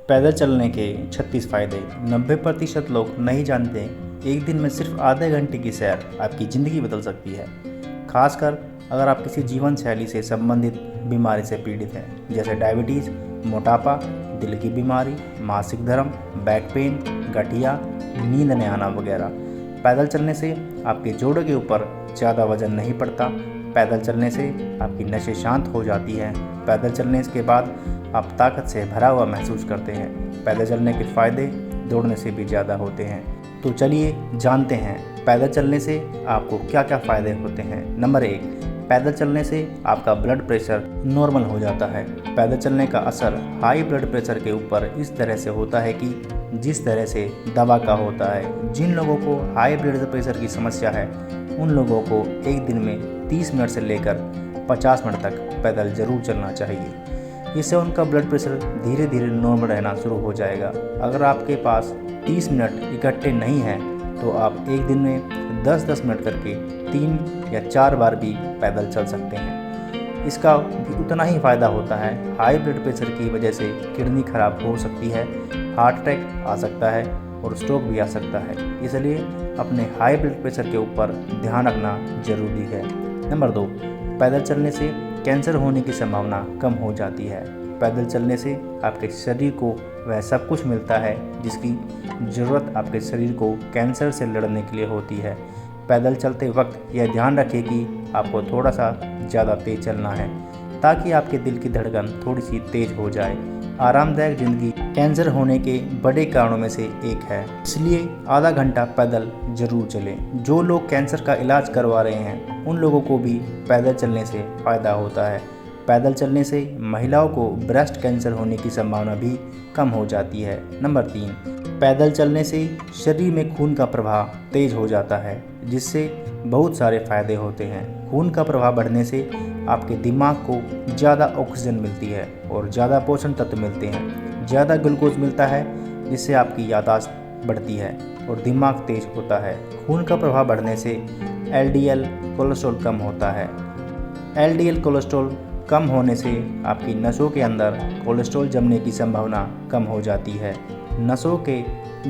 पैदल चलने के 36 फायदे। 90% लोग नहीं जानते एक दिन में सिर्फ आधे घंटे की सैर आपकी ज़िंदगी बदल सकती है। खासकर अगर आप किसी जीवन शैली से संबंधित बीमारी से पीड़ित हैं, जैसे डायबिटीज़, मोटापा, दिल की बीमारी, मासिक धर्म, बैक पेन, गठिया, नींद न आना वगैरह। पैदल चलने से आपके जोड़ों के ऊपर ज़्यादा वजन नहीं पड़ता। पैदल चलने से आपकी नसें शांत हो जाती हैं। पैदल चलने के बाद आप ताकत से भरा हुआ महसूस करते हैं। पैदल चलने के फ़ायदे दौड़ने से भी ज़्यादा होते हैं। तो चलिए जानते हैं पैदल चलने से आपको क्या क्या फ़ायदे होते हैं। नंबर 1, पैदल चलने से आपका ब्लड प्रेशर नॉर्मल हो जाता है। पैदल चलने का असर हाई ब्लड प्रेशर के ऊपर इस तरह से होता है कि जिस तरह से दवा का होता है। जिन लोगों को हाई ब्लड प्रेशर की समस्या है उन लोगों को एक दिन में 30 मिनट से लेकर 50 मिनट तक पैदल ज़रूर चलना चाहिए। इससे उनका ब्लड प्रेशर धीरे धीरे नॉर्मल रहना शुरू हो जाएगा। अगर आपके पास 30 मिनट इकट्ठे नहीं हैं तो आप एक दिन में 10-10 मिनट करके 3 या 4 बार भी पैदल चल सकते हैं। इसका भी उतना ही फ़ायदा होता है। हाई ब्लड प्रेशर की वजह से किडनी खराब हो सकती है, हार्ट अटैक आ सकता है और स्ट्रोक भी आ सकता है। इसलिए अपने हाई ब्लड प्रेशर के ऊपर ध्यान रखना ज़रूरी है। नंबर 2, पैदल चलने से कैंसर होने की संभावना कम हो जाती है। पैदल चलने से आपके शरीर को वह सब कुछ मिलता है जिसकी ज़रूरत आपके शरीर को कैंसर से लड़ने के लिए होती है। पैदल चलते वक्त यह ध्यान रखें कि आपको थोड़ा सा ज़्यादा तेज़ चलना है ताकि आपके दिल की धड़कन थोड़ी सी तेज़ हो जाए। आरामदायक ज़िंदगी कैंसर होने के बड़े कारणों में से एक है, इसलिए आधा घंटा पैदल ज़रूर चलें। जो लोग कैंसर का इलाज करवा रहे हैं उन लोगों को भी पैदल चलने से फ़ायदा होता है। पैदल चलने से महिलाओं को ब्रेस्ट कैंसर होने की संभावना भी कम हो जाती है। नंबर 3, पैदल चलने से शरीर में खून का प्रवाह तेज हो जाता है, जिससे बहुत सारे फ़ायदे होते हैं। खून का प्रवाह बढ़ने से आपके दिमाग को ज़्यादा ऑक्सीजन मिलती है और ज़्यादा पोषण तत्व मिलते हैं। ज़्यादा ग्लूकोज मिलता है जिससे आपकी याददाश्त बढ़ती है और दिमाग तेज होता है। खून का प्रवाह बढ़ने से LDL कोलेस्ट्रॉल कम होता है। LDL कोलेस्ट्रॉल कम होने से आपकी नसों के अंदर कोलेस्ट्रॉल जमने की संभावना कम हो जाती है। नसों के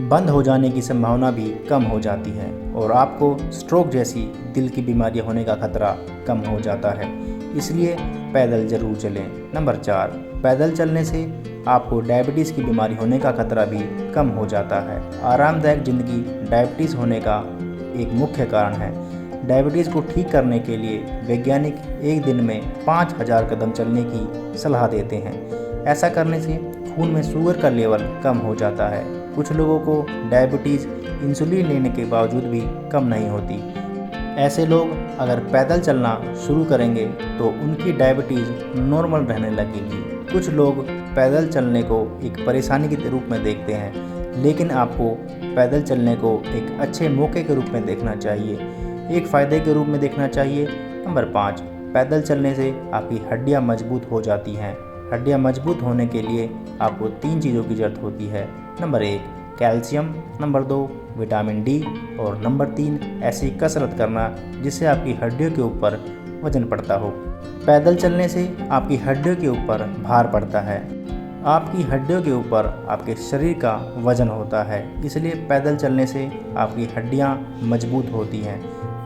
बंद हो जाने की संभावना भी कम हो जाती है और आपको स्ट्रोक जैसी दिल की बीमारियां होने का खतरा कम हो जाता है। इसलिए पैदल ज़रूर चलें। नंबर 4, पैदल चलने से आपको डायबिटीज़ की बीमारी होने का खतरा भी कम हो जाता है। आरामदायक ज़िंदगी डायबिटीज़ होने का एक मुख्य कारण है। डायबिटीज़ को ठीक करने के लिए वैज्ञानिक एक दिन में 5000 कदम चलने की सलाह देते हैं। ऐसा करने से खून में शुगर का लेवल कम हो जाता है। कुछ लोगों को डायबिटीज़ इंसुलिन लेने के बावजूद भी कम नहीं होती। ऐसे लोग अगर पैदल चलना शुरू करेंगे तो उनकी डायबिटीज़ नॉर्मल रहने लगेगी। कुछ लोग पैदल चलने को एक परेशानी के रूप में देखते हैं, लेकिन आपको पैदल चलने को एक अच्छे मौके के रूप में देखना चाहिए, एक फ़ायदे के रूप में देखना चाहिए। नंबर 5, पैदल चलने से आपकी हड्डियां मजबूत हो जाती हैं। हड्डियां मजबूत होने के लिए आपको 3 चीज़ों की ज़रूरत होती है। Number 1, calcium. Number 2, vitamin D। और नंबर 3, ऐसी कसरत करना जिससे आपकी हड्डियों के ऊपर वजन पड़ता हो। पैदल चलने से आपकी हड्डियों के ऊपर भार पड़ता है। आपकी हड्डियों के ऊपर आपके शरीर का वजन होता है, इसलिए पैदल चलने से आपकी हड्डियां मजबूत होती हैं।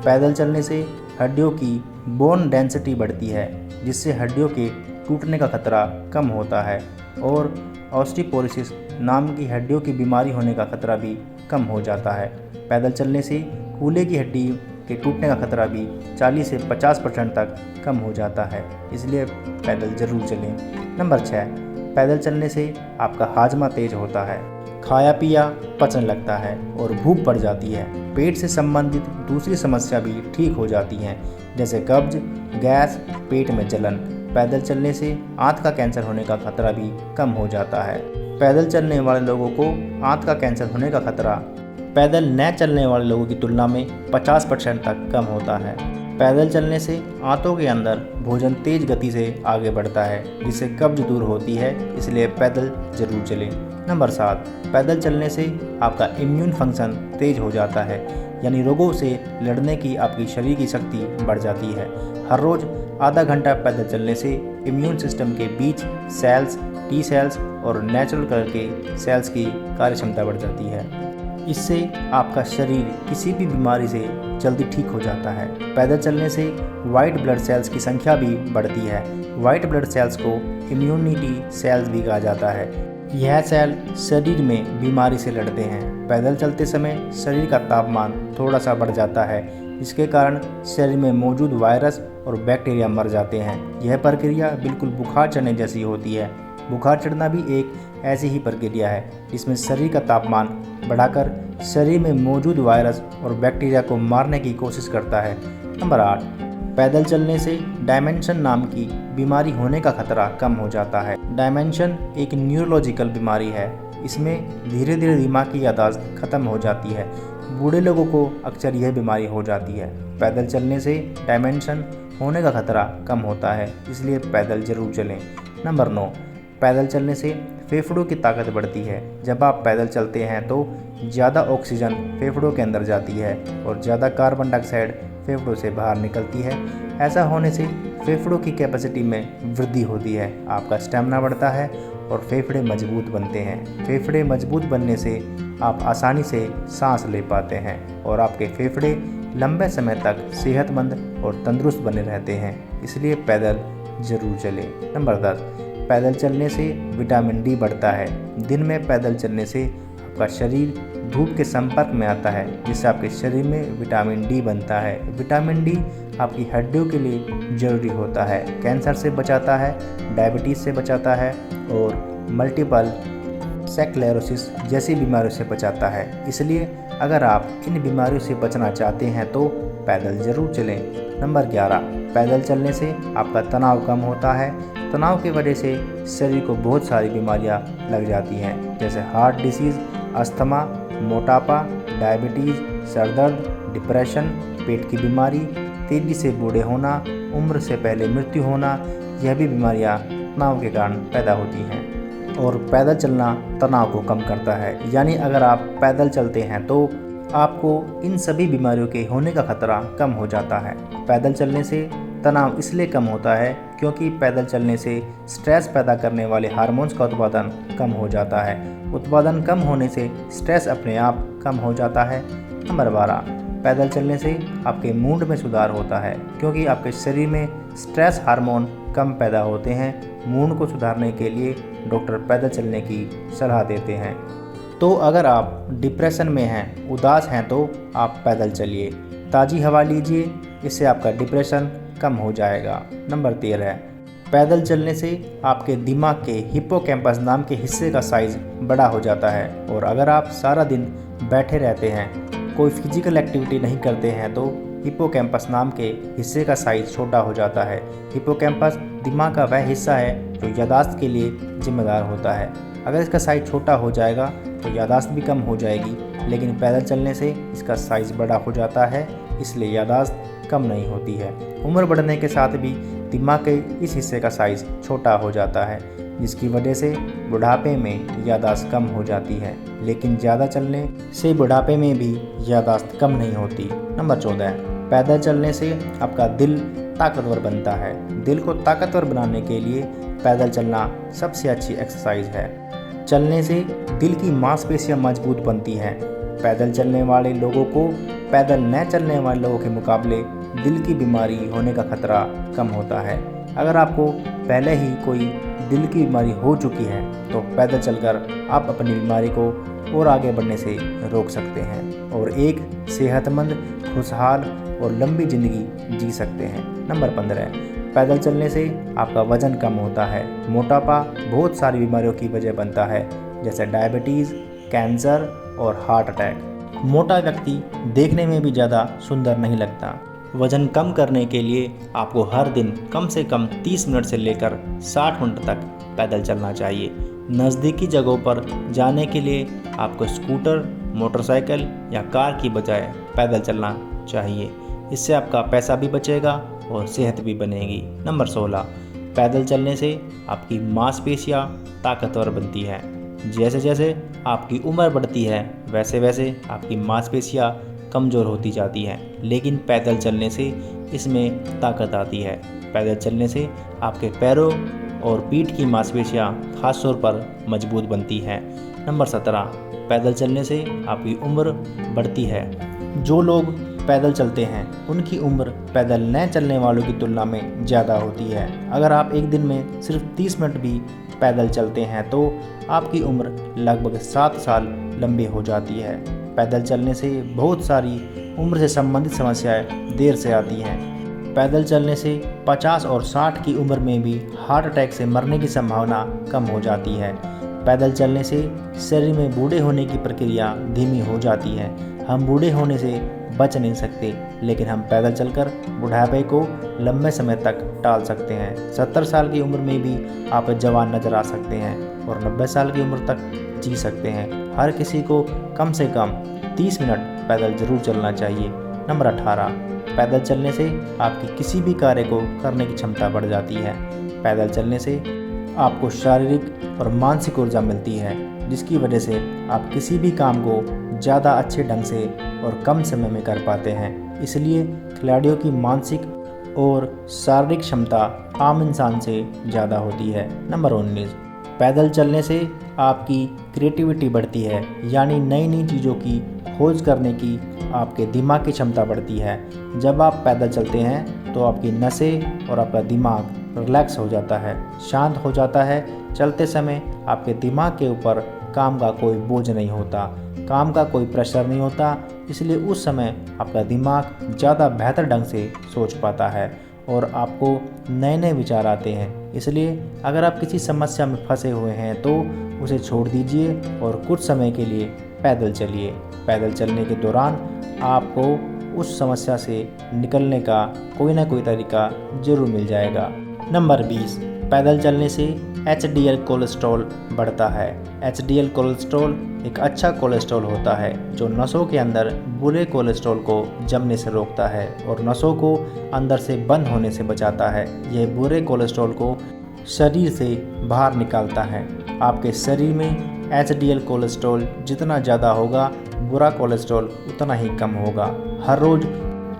पैदल चलने से हड्डियों की बोन डेंसिटी बढ़ती है, जिससे हड्डियों के टूटने का खतरा कम होता है और ऑस्टियोपोरोसिस नाम की हड्डियों की बीमारी होने का खतरा भी कम हो जाता है। पैदल चलने से कूल्हे की हड्डी के टूटने का खतरा भी 40 से 50% तक कम हो जाता है। इसलिए पैदल ज़रूर चलें। नंबर 6, पैदल चलने से आपका हाजमा तेज होता है, खाया पिया पचने लगता है और भूख बढ़ जाती है। पेट से संबंधित दूसरी समस्या भी ठीक हो जाती हैं, जैसे कब्ज, गैस, पेट में जलन। पैदल चलने से आंत का कैंसर होने का खतरा भी कम हो जाता है। पैदल चलने वाले लोगों को आंत का कैंसर होने का खतरा पैदल न चलने वाले लोगों की तुलना में 50% तक कम होता है। पैदल चलने से आंतों के अंदर भोजन तेज गति से आगे बढ़ता है, जिससे कब्ज दूर होती है। इसलिए पैदल जरूर चलें। नंबर 7, पैदल चलने से आपका इम्यून फंक्शन तेज हो जाता है, यानी रोगों से लड़ने की आपकी शरीर की शक्ति बढ़ जाती है। हर रोज़ आधा घंटा पैदल चलने से इम्यून सिस्टम के बीच सेल्स, T सेल्स और नेचुरल कलर के सेल्स की कार्यक्षमता बढ़ जाती है। इससे आपका शरीर किसी भी बीमारी से जल्दी ठीक हो जाता है। पैदल चलने से वाइट ब्लड सेल्स की संख्या भी बढ़ती है। वाइट ब्लड सेल्स को इम्यूनिटी सेल्स भी कहा जाता है। यह सेल शरीर में बीमारी से लड़ते हैं। पैदल चलते समय शरीर का तापमान थोड़ा सा बढ़ जाता है। इसके कारण शरीर में मौजूद वायरस और बैक्टीरिया मर जाते हैं। यह प्रक्रिया बिल्कुल बुखार चढ़ने जैसी होती है। बुखार चढ़ना भी एक ऐसी ही प्रक्रिया है जिसमें शरीर का तापमान बढ़ाकर शरीर में मौजूद वायरस और बैक्टीरिया को मारने की कोशिश करता है। नंबर 8, पैदल चलने से डायमेंशन नाम की बीमारी होने का खतरा कम हो जाता है। डायमेंशन एक न्यूरोलॉजिकल बीमारी है। इसमें धीरे धीरे दिमाग की याददाश्त खत्म हो जाती है। बूढ़े लोगों को अक्सर यह बीमारी हो जाती है। पैदल चलने से डायमेंशन होने का खतरा कम होता है, इसलिए पैदल जरूर चलें। नंबर 9, पैदल चलने से फेफड़ों की ताकत बढ़ती है। जब आप पैदल चलते हैं तो ज़्यादा ऑक्सीजन फेफड़ों के अंदर जाती है और ज़्यादा कार्बन डाइऑक्साइड फेफड़ों से बाहर निकलती है। ऐसा होने से फेफड़ों की कैपेसिटी में वृद्धि होती है, आपका स्टेमिना बढ़ता है और फेफड़े मजबूत बनते हैं। फेफड़े मजबूत बनने से आप आसानी से सांस ले पाते हैं और आपके फेफड़े लंबे समय तक सेहतमंद और तंदुरुस्त बने रहते हैं, इसलिए पैदल जरूर चलें। नंबर 10, पैदल चलने से विटामिन डी बढ़ता है। दिन में पैदल चलने से आपका शरीर धूप के संपर्क में आता है, जिससे आपके शरीर में विटामिन डी बनता है। विटामिन डी आपकी हड्डियों के लिए जरूरी होता है, कैंसर से बचाता है, डायबिटीज़ से बचाता है और मल्टीपल स्क्लेरोसिस जैसी बीमारियों से बचाता है। इसलिए अगर आप इन बीमारियों से बचना चाहते हैं तो पैदल जरूर चलें। नंबर 11, पैदल चलने से आपका तनाव कम होता है। तनाव की वजह से शरीर को बहुत सारी बीमारियां लग जाती हैं, जैसे हार्ट डिसीज़, अस्थमा, मोटापा, डायबिटीज़, सर दर्द, डिप्रेशन, पेट की बीमारी, तेज़ी से बूढ़े होना, उम्र से पहले मृत्यु होना। यह भी बीमारियां तनाव के कारण पैदा होती हैं और पैदल चलना तनाव को कम करता है। यानी अगर आप पैदल चलते हैं तो आपको इन सभी बीमारियों के होने का खतरा कम हो जाता है। पैदल चलने से तनाव इसलिए कम होता है क्योंकि पैदल चलने से स्ट्रेस पैदा करने वाले हार्मोन्स का उत्पादन कम हो जाता है। उत्पादन कम होने से स्ट्रेस अपने आप कम हो जाता है। नंबर 12, पैदल चलने से आपके मूड में सुधार होता है क्योंकि आपके शरीर में स्ट्रेस हार्मोन कम पैदा होते हैं। मूड को सुधारने के लिए डॉक्टर पैदल चलने की सलाह देते हैं। तो अगर आप डिप्रेशन में हैं, उदास हैं, तो आप पैदल चलिए, ताज़ी हवा लीजिए, इससे आपका डिप्रेशन कम हो जाएगा। नंबर 13, पैदल चलने से आपके दिमाग के हिप्पोकैम्पस नाम के हिस्से का साइज़ बड़ा हो जाता है और अगर आप सारा दिन बैठे रहते हैं, कोई फिजिकल एक्टिविटी नहीं करते हैं तो हिप्पोकैम्पस नाम के हिस्से का साइज़ छोटा हो जाता है। हिप्पोकैम्पस दिमाग का वह हिस्सा है जो याददाश्त के लिए जिम्मेदार होता है। अगर इसका साइज़ छोटा हो जाएगा तो याददाश्त भी कम हो जाएगी, लेकिन पैदल चलने से इसका साइज़ बड़ा हो जाता है, इसलिए याददाश्त कम नहीं होती है। उम्र बढ़ने के साथ भी दिमाग के इस हिस्से का साइज़ छोटा हो जाता है, जिसकी वजह से बुढ़ापे में याददाश्त कम हो जाती है, लेकिन ज़्यादा चलने से बुढ़ापे में भी याददाश्त कम नहीं होती। नंबर 14, पैदल चलने से आपका दिल ताकतवर बनता है। दिल को ताकतवर बनाने के लिए पैदल चलना सबसे अच्छी एक्सरसाइज है। चलने से दिल की मांसपेशियां मजबूत बनती हैं। पैदल चलने वाले लोगों को पैदल न चलने वाले लोगों के मुकाबले दिल की बीमारी होने का खतरा कम होता है। अगर आपको पहले ही कोई दिल की बीमारी हो चुकी है तो पैदल चलकर आप अपनी बीमारी को और आगे बढ़ने से रोक सकते हैं और एक सेहतमंद, खुशहाल और लंबी ज़िंदगी जी सकते हैं। नंबर 15, पैदल चलने से आपका वज़न कम होता है। मोटापा बहुत सारी बीमारियों की वजह बनता है, जैसे डायबिटीज़, कैंसर और हार्ट अटैक। मोटा व्यक्ति देखने में भी ज़्यादा सुंदर नहीं लगता। वज़न कम करने के लिए आपको हर दिन कम से कम 30 मिनट से लेकर 60 मिनट तक पैदल चलना चाहिए। नज़दीकी जगहों पर जाने के लिए आपको स्कूटर, मोटरसाइकिल या कार की बजाय पैदल चलना चाहिए। इससे आपका पैसा भी बचेगा और सेहत भी बनेगी। नंबर 16, पैदल चलने से आपकी मांसपेशियां ताकतवर बनती हैं। जैसे जैसे आपकी उम्र बढ़ती है वैसे वैसे आपकी मांसपेशियां कमज़ोर होती जाती हैं, लेकिन पैदल चलने से इसमें ताकत आती है। पैदल चलने से आपके पैरों और पीठ की मांसपेशियां खास तौर पर मजबूत बनती हैं। नंबर 17, पैदल चलने से आपकी उम्र बढ़ती है। जो लोग पैदल चलते हैं उनकी उम्र पैदल न चलने वालों की तुलना में ज़्यादा होती है। अगर आप एक दिन में सिर्फ 30 मिनट भी पैदल चलते हैं तो आपकी उम्र लगभग 7 साल लंबी हो जाती है। पैदल चलने से बहुत सारी उम्र से संबंधित समस्याएं देर से आती हैं। पैदल चलने से 50 और 60 की उम्र में भी हार्ट अटैक से मरने की संभावना कम हो जाती है। पैदल चलने से शरीर में बूढ़े होने की प्रक्रिया धीमी हो जाती है। हम बूढ़े होने से बच नहीं सकते, लेकिन हम पैदल चलकर बुढ़ापे को लंबे समय तक टाल सकते हैं। 70 साल की उम्र में भी आप जवान नजर आ सकते हैं और 90 साल की उम्र तक जी सकते हैं। हर किसी को कम से कम 30 मिनट पैदल जरूर चलना चाहिए। नंबर 18, पैदल चलने से आपकी किसी भी कार्य को करने की क्षमता बढ़ जाती है। पैदल चलने से आपको शारीरिक और मानसिक ऊर्जा मिलती है, जिसकी वजह से आप किसी भी काम को ज़्यादा अच्छे ढंग से और कम समय में कर पाते हैं। इसलिए खिलाड़ियों की मानसिक और शारीरिक क्षमता आम इंसान से ज़्यादा होती है। नंबर 19, पैदल चलने से आपकी क्रिएटिविटी बढ़ती है, यानी नई नई चीज़ों की खोज करने की आपके दिमाग की क्षमता बढ़ती है। जब आप पैदल चलते हैं तो आपकी नसें और आपका दिमाग रिलैक्स हो जाता है, शांत हो जाता है। चलते समय आपके दिमाग के ऊपर काम का कोई बोझ नहीं होता, काम का कोई प्रेशर नहीं होता, इसलिए उस समय आपका दिमाग ज़्यादा बेहतर ढंग से सोच पाता है और आपको नए नए विचार आते हैं। इसलिए अगर आप किसी समस्या में फंसे हुए हैं तो उसे छोड़ दीजिए और कुछ समय के लिए पैदल चलिए। पैदल चलने के दौरान आपको उस समस्या से निकलने का कोई ना कोई तरीका ज़रूर मिल जाएगा। नंबर 20, पैदल चलने से HDL कोलेस्ट्रॉल बढ़ता है। HDL कोलेस्ट्रॉल एक अच्छा कोलेस्ट्रॉल होता है जो नसों के अंदर बुरे कोलेस्ट्रॉल को जमने से रोकता है और नसों को अंदर से बंद होने से बचाता है। यह बुरे कोलेस्ट्रॉल को शरीर से बाहर निकालता है। आपके शरीर में HDL कोलेस्ट्रॉल जितना ज़्यादा होगा, बुरा कोलेस्ट्रॉल उतना ही कम होगा। हर रोज़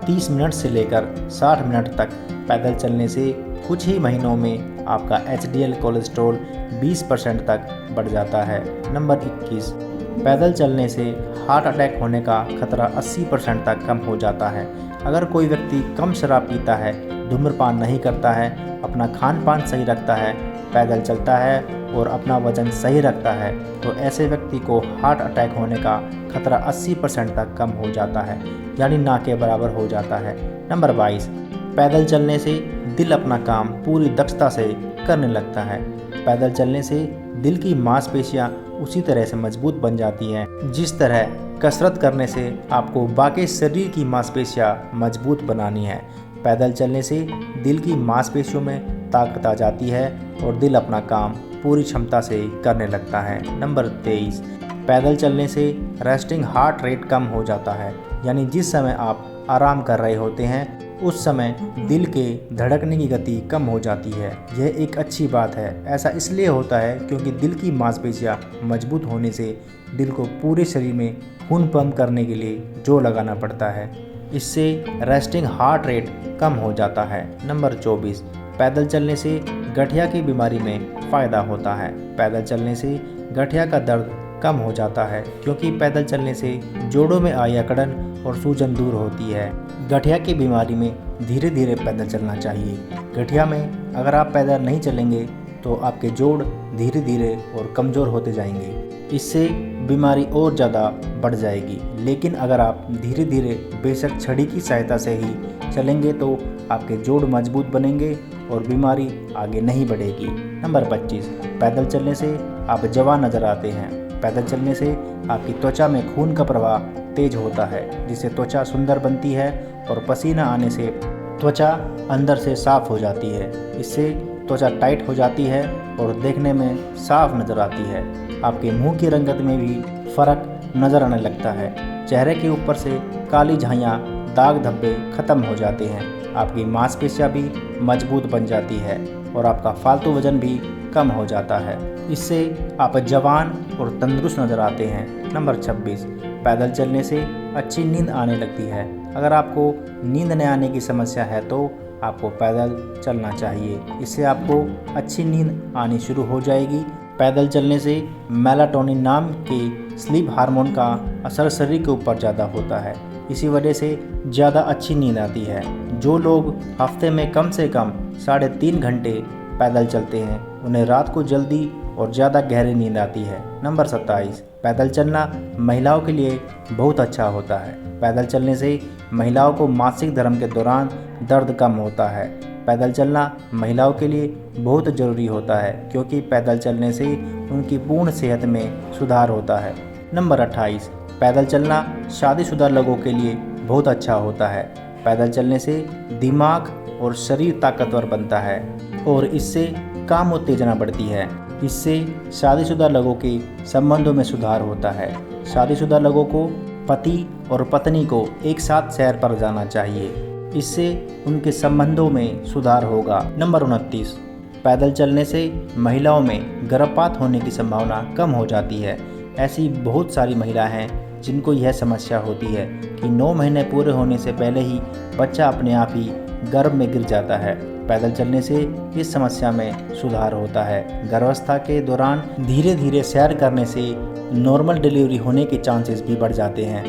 30 मिनट से लेकर 60 मिनट तक पैदल चलने से कुछ ही महीनों में आपका HDL कोलेस्ट्रॉल 20% तक बढ़ जाता है। नंबर 21, पैदल चलने से हार्ट अटैक होने का खतरा 80% तक कम हो जाता है। अगर कोई व्यक्ति कम शराब पीता है, धूम्रपान नहीं करता है, अपना खान पान सही रखता है, पैदल चलता है और अपना वजन सही रखता है तो ऐसे व्यक्ति को हार्ट अटैक होने का खतरा 80% तक कम हो जाता है, यानी ना के बराबर हो जाता है। नंबर 22, पैदल चलने से दिल अपना काम पूरी दक्षता से करने लगता है। पैदल चलने से दिल की मांसपेशियां उसी तरह से मजबूत बन जाती हैं जिस तरह कसरत करने से आपको बाकी शरीर की मांसपेशियां मजबूत बनानी है। पैदल चलने से दिल की मांसपेशियों में ताकत आ जाती है और दिल अपना काम पूरी क्षमता से करने लगता है। नंबर 23, पैदल चलने से रेस्टिंग हार्ट रेट कम हो जाता है, यानी जिस समय आप आराम कर रहे होते हैं उस समय दिल के धड़कने की गति कम हो जाती है। यह एक अच्छी बात है। ऐसा इसलिए होता है क्योंकि दिल की मांसपेशियां मजबूत होने से दिल को पूरे शरीर में खून पंप करने के लिए जोर लगाना पड़ता है। इससे रेस्टिंग हार्ट रेट कम हो जाता है। नंबर 24, पैदल चलने से गठिया की बीमारी में फ़ायदा होता है। पैदल चलने से गठिया का दर्द कम हो जाता है क्योंकि पैदल चलने से जोड़ों में आई अकड़न और सूजन दूर होती है। गठिया की बीमारी में धीरे धीरे पैदल चलना चाहिए। गठिया में अगर आप पैदल नहीं चलेंगे तो आपके जोड़ धीरे धीरे और कमज़ोर होते जाएंगे, इससे बीमारी और ज़्यादा बढ़ जाएगी। लेकिन अगर आप धीरे धीरे बेशक छड़ी की सहायता से ही चलेंगे तो आपके जोड़ मजबूत बनेंगे और बीमारी आगे नहीं बढ़ेगी। नंबर 25, पैदल चलने से आप जवान नज़र आते हैं। पैदल चलने से आपकी त्वचा में खून का प्रवाह तेज होता है, जिससे त्वचा सुंदर बनती है और पसीना आने से त्वचा अंदर से साफ हो जाती है। इससे त्वचा टाइट हो जाती है और देखने में साफ नज़र आती है। आपके मुंह की रंगत में भी फर्क नज़र आने लगता है। चेहरे के ऊपर से काली झाइयाँ, दाग धब्बे खत्म हो जाते हैं। आपकी मांसपेशियाँ भी मजबूत बन जाती है और आपका फालतू वजन भी कम हो जाता है। इससे आप जवान और तंदुरुस्त नज़र आते हैं। नंबर 26, पैदल चलने से अच्छी नींद आने लगती है। अगर आपको नींद न आने की समस्या है तो आपको पैदल चलना चाहिए। इससे आपको अच्छी नींद आनी शुरू हो जाएगी। पैदल चलने से मेलाटोनिन नाम के स्लीप हार्मोन का असर शरीर के ऊपर ज़्यादा होता है। इसी वजह से ज़्यादा अच्छी नींद आती है। जो लोग हफ्ते में कम से कम 3.5 घंटे पैदल चलते हैं उन्हें रात को जल्दी और ज़्यादा गहरी नींद आती है। नंबर 27, पैदल चलना महिलाओं के लिए बहुत अच्छा होता है। पैदल चलने से महिलाओं को मासिक धर्म के दौरान दर्द कम होता है। पैदल चलना महिलाओं के लिए बहुत ज़रूरी होता है क्योंकि पैदल चलने से उनकी पूर्ण सेहत में सुधार होता है। नंबर 28, पैदल चलना शादीशुदा लोगों के लिए बहुत अच्छा होता है। पैदल चलने से दिमाग और शरीर ताकतवर बनता है और इससे काम उत्तेजना बढ़ती है। इससे शादीशुदा लोगों के संबंधों में सुधार होता है। शादीशुदा लोगों को पति और पत्नी को एक साथ सैर पर जाना चाहिए। इससे उनके संबंधों में सुधार होगा। नंबर 29, पैदल चलने से महिलाओं में गर्भपात होने की संभावना कम हो जाती है। ऐसी बहुत सारी महिला हैं जिनको यह समस्या होती है कि 9 महीने पूरे होने से पहले ही बच्चा अपने आप ही गर्भ में गिर जाता है। पैदल चलने से इस समस्या में सुधार होता है। गर्भावस्था के दौरान धीरे धीरे सैर करने से नॉर्मल डिलीवरी होने के चांसेस भी बढ़ जाते हैं।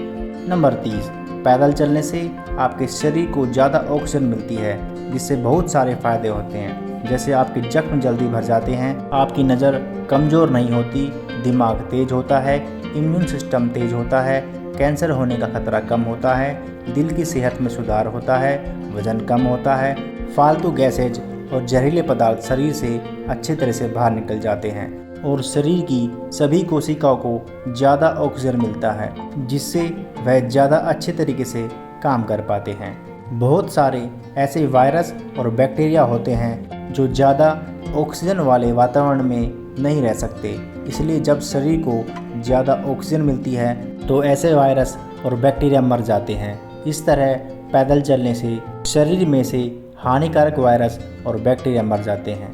नंबर 30, पैदल चलने से आपके शरीर को ज़्यादा ऑक्सीजन मिलती है जिससे बहुत सारे फ़ायदे होते हैं। जैसे आपके जख्म जल्दी भर जाते हैं, आपकी नज़र कमज़ोर नहीं होती, दिमाग तेज होता है, इम्यून सिस्टम तेज होता है, कैंसर होने का खतरा कम होता है, दिल की सेहत में सुधार होता है, वज़न कम होता है, फालतू गैसेज और जहरीले पदार्थ शरीर से अच्छे तरह से बाहर निकल जाते हैं और शरीर की सभी कोशिकाओं को ज़्यादा ऑक्सीजन मिलता है जिससे वह ज़्यादा अच्छे तरीके से काम कर पाते हैं। बहुत सारे ऐसे वायरस और बैक्टीरिया होते हैं जो ज़्यादा ऑक्सीजन वाले वातावरण में नहीं रह सकते, इसलिए जब शरीर को ज़्यादा ऑक्सीजन मिलती है तो ऐसे वायरस और बैक्टीरिया मर जाते हैं। इस तरह पैदल चलने से शरीर में से हानिकारक वायरस और बैक्टीरिया मर जाते हैं।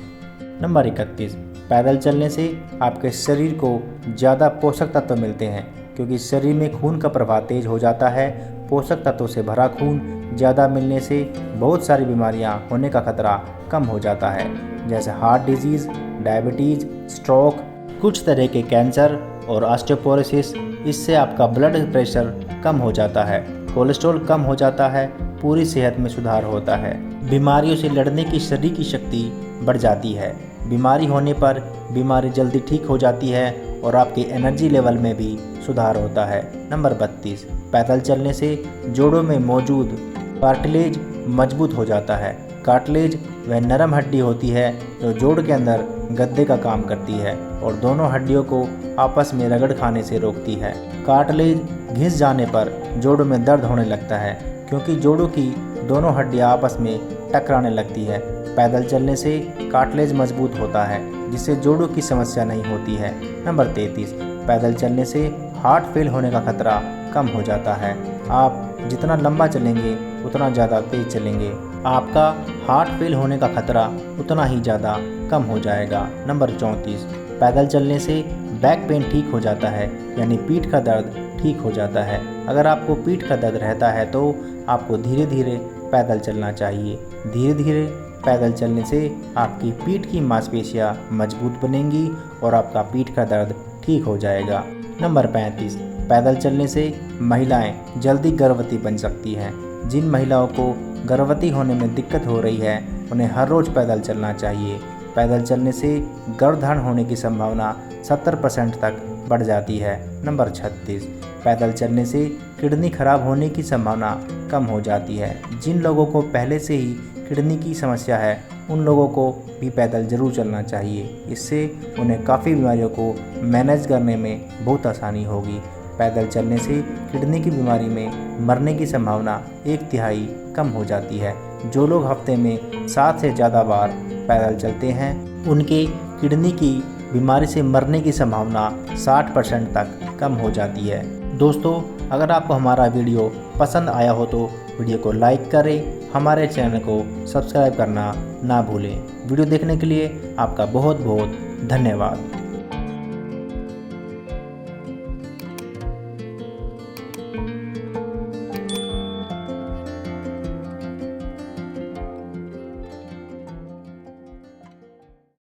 नंबर 31, पैदल चलने से आपके शरीर को ज़्यादा पोषक तत्व मिलते हैं क्योंकि शरीर में खून का प्रवाह तेज हो जाता है। पोषक तत्वों से भरा खून ज़्यादा मिलने से बहुत सारी बीमारियां होने का खतरा कम हो जाता है, जैसे हार्ट डिजीज़, डायबिटीज़, स्ट्रोक, कुछ तरह के कैंसर और ऑस्टियोपोरोसिस। इससे आपका ब्लड प्रेशर कम हो जाता है, कोलेस्ट्रॉल कम हो जाता है, पूरी सेहत में सुधार होता है। बीमारियों से लड़ने की शरीर की शक्ति बढ़ जाती है। बीमारी होने पर बीमारी जल्दी ठीक हो जाती है और आपके एनर्जी लेवल में भी सुधार होता है। नंबर 32, पैदल चलने से जोड़ों में मौजूद कार्टिलेज मजबूत हो जाता है। कार्टिलेज वह नरम हड्डी होती है जो जोड़ के अंदर गद्दे का काम करती है और दोनों हड्डियों को आपस में रगड़ खाने से रोकती है। कार्टिलेज घिस जाने पर जोड़ों में दर्द होने लगता है क्योंकि जोड़ों की दोनों हड्डियां आपस में टकराने लगती है। पैदल चलने से कार्टिलेज मजबूत होता है जिससे जोड़ों की समस्या नहीं होती है। नंबर 33, पैदल चलने से हार्ट फेल होने का खतरा कम हो जाता है। आप जितना लंबा चलेंगे उतना ज़्यादा तेज चलेंगे, आपका हार्ट फेल होने का खतरा उतना ही ज़्यादा कम हो जाएगा। नंबर 34, पैदल चलने से बैक पेन ठीक हो जाता है, यानी पीठ का दर्द ठीक हो जाता है। अगर आपको पीठ का दर्द रहता है तो आपको धीरे धीरे पैदल चलना चाहिए। धीरे धीरे पैदल चलने से आपकी पीठ की मांसपेशियां मजबूत बनेंगी और आपका पीठ का दर्द ठीक हो जाएगा। नंबर 35, पैदल चलने से महिलाएं जल्दी गर्भवती बन सकती हैं। जिन महिलाओं को गर्भवती होने में दिक्कत हो रही है उन्हें हर रोज़ पैदल चलना चाहिए। पैदल चलने से गर्भधारण होने की संभावना 70% तक बढ़ जाती है। नंबर 36, पैदल चलने से किडनी खराब होने की संभावना कम हो जाती है। जिन लोगों को पहले से ही किडनी की समस्या है उन लोगों को भी पैदल ज़रूर चलना चाहिए। इससे उन्हें काफ़ी बीमारियों को मैनेज करने में बहुत आसानी होगी। पैदल चलने से किडनी की बीमारी में मरने की संभावना 1/3 कम हो जाती है। जो लोग हफ्ते में 7 से ज़्यादा बार पैदल चलते हैं उनके किडनी की बीमारी से मरने की संभावना 60% तक कम हो जाती है। दोस्तों, अगर आपको हमारा वीडियो पसंद आया हो तो वीडियो को लाइक करें, हमारे चैनल को सब्सक्राइब करना ना भूलें। वीडियो देखने के लिए आपका बहुत बहुत धन्यवाद।